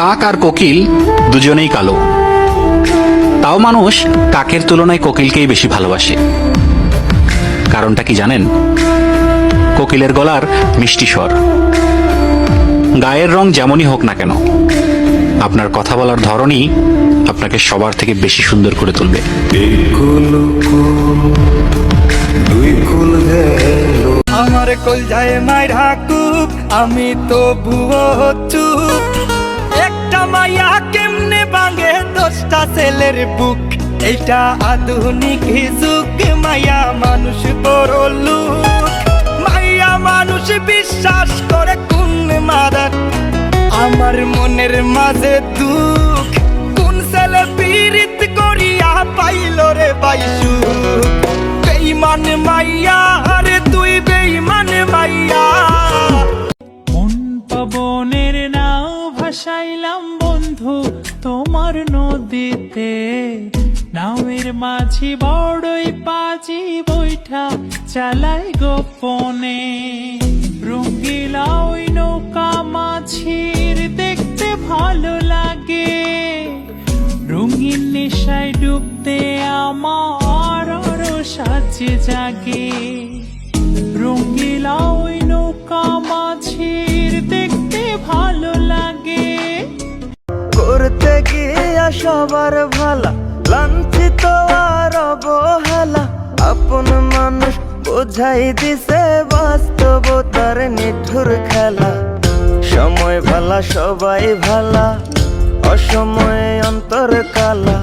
কাক আর কোকিল দুজনেই কালো, তাও মানুষ কাকের তুলনায় কোকিলকেই বেশি ভালোবাসে। কারণটা কি জানেন? কোকিলের গলার মিষ্টি স্বর। গায়ের রং যেমনই হোক না কেন, আপনার কথা বলার ধরনই আপনাকে সবার থেকে বেশি সুন্দর করে তুলবে। আমার কল যায় মাইরা কুপ, আমি তো ভুয়ো চুপ। একটা মাইয়া কেমনে ভাঙে 10টা ছেলের বুক। এইটা আধুনিক যুগ, মাইয়া মানুষ বড় লোক। মাইয়া মানুষ বিশ্বাস করে কোন মাদার, আমার মনের মাঝে দুঃখ। কোন ছেলে পীড়িত করিয়া পাইল রে বাইসু। বেঈমান মাইয়া রে তুই, বেঈমান মাইয়া। কোন পবনের নাও ভাসাইলাম বন্ধু তোমার নদীতে, নাওয়ের মাঝি বড়ই পাজি বৈঠা চালাই গোপনে। রঙ্গিলা ওই নৌকা মাছির দেখতে ভালো লাগে, রঙিন নেশায় ডুবতে আমার আরো সাজে জাগে। রঙ্গিলা ওই নৌকা মাছির দেখতে ভালো লাগে। করতে গিয়া সবার ভালা, লাঞ্ছিত আর অবহেলা। আপন মানুষ বোঝাই দিছে বাস্তবতার নিঠুর খেলা। সময় ভালা সবাই ভালা, অসময়ে অন্তর কালা।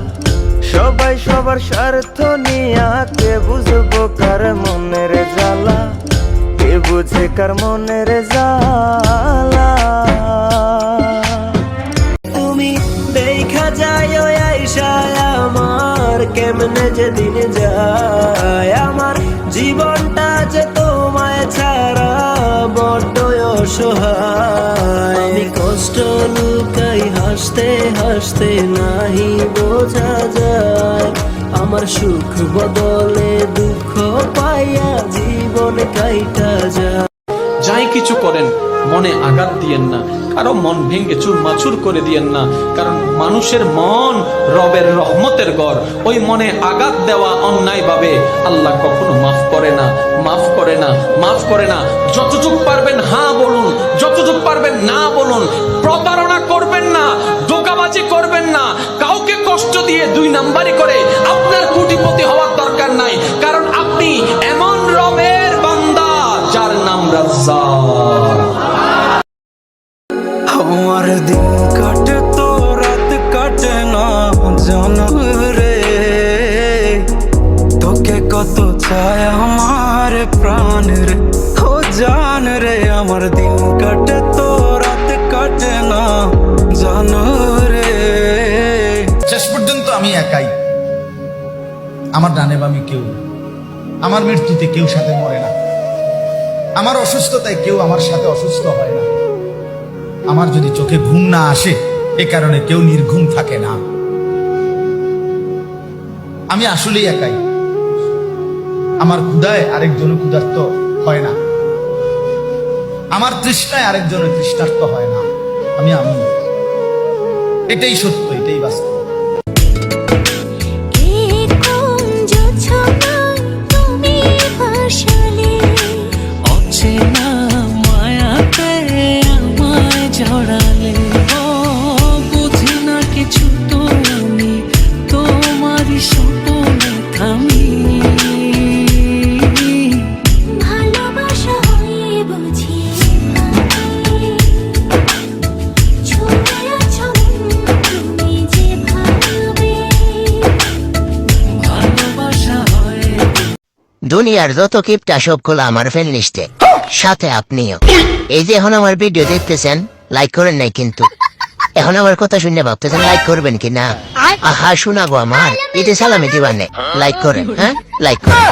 সবাই সবার স্বার্থ নিয়া, কে বুঝবো কার মনের জ্বালা, কে বুঝে কার মনের জ্বালা। তুমি দেখা যায় ওই আইসায় আমার, কেমনে যেদিন যায় আমার জীবনটা যে তোমায় ছাড়া বড্ড অসহায়। আমি কষ্ট লুকাই হাসতে হাসতে, নাহি বোঝা যায় আমার সুখ বদলে দুঃখ পাইয়া জীবন কাইটা যায়। যাই কিছু করেন মনে আঘাত দিয়েন না, কারো মন ভেঙে চুরমাচুর করে দিয়েন না। কারণ মানুষের মন রবের রহমতের ঘর, ওই মনে আঘাত দেওয়া অন্যায় ভাবে আল্লাহ কখনো মাফ করে না, মাফ করে না, মাফ করে না। যতটুক পারবেন হ্যাঁ বলুন, যতটুক পারবেন না বলুন। প্রতারণা করবেন না, ধোঁকাবাজি করবেন না, কাউকে কষ্ট দিয়ে 2 নাম্বারি করে আপনার কোটিপতি হওয়ার দরকার নাই। কারণ আপনি এমন রবের বান্দা যার নাম রাজ্জাক। আমার দিন কাটে তো রাত কাটে না জানো রে, তোকে কত চায় আমার প্রাণ রে, ও জান রে। আমার দিন কাটে তো রাত কাটে না জানো রে। শেষ পর্যন্ত আমি একাই, আমার ডানে বামে কেউ। আমার মৃত্যুতে কেউ সাথে মরে না, আমার অসুস্থতায় কেউ আমার সাথে অসুস্থ হয় না। আমার যদি চোখে ঘুম না আসে, এ কারণে কেউ নির্ঘুম থাকে না। আমি আসলেই একাই। আমার ক্ষুধায় আরেকজন ক্ষুধার্ত হয় না, আমার তৃষ্ণায় আরেকজনের তৃষ্ণার্ত হয় না। আমি এটাই সত্য, এটাই বাস্তব। দুনিয়ার যত কিপটা সবগুলো আমার ফ্রেন্ড লিস্টে, সাথে আপনিও। এই যে এখন আমার ভিডিও দেখতেছেন, লাইক করেন নাই কিন্তু। এখন আমার কথা শুনে ভাবতেছেন লাইক করবেন কি না? আহা শোনাবো আমার, এতে সালামি দিবানে। লাইক করেন, হ্যাঁ লাইক করেন।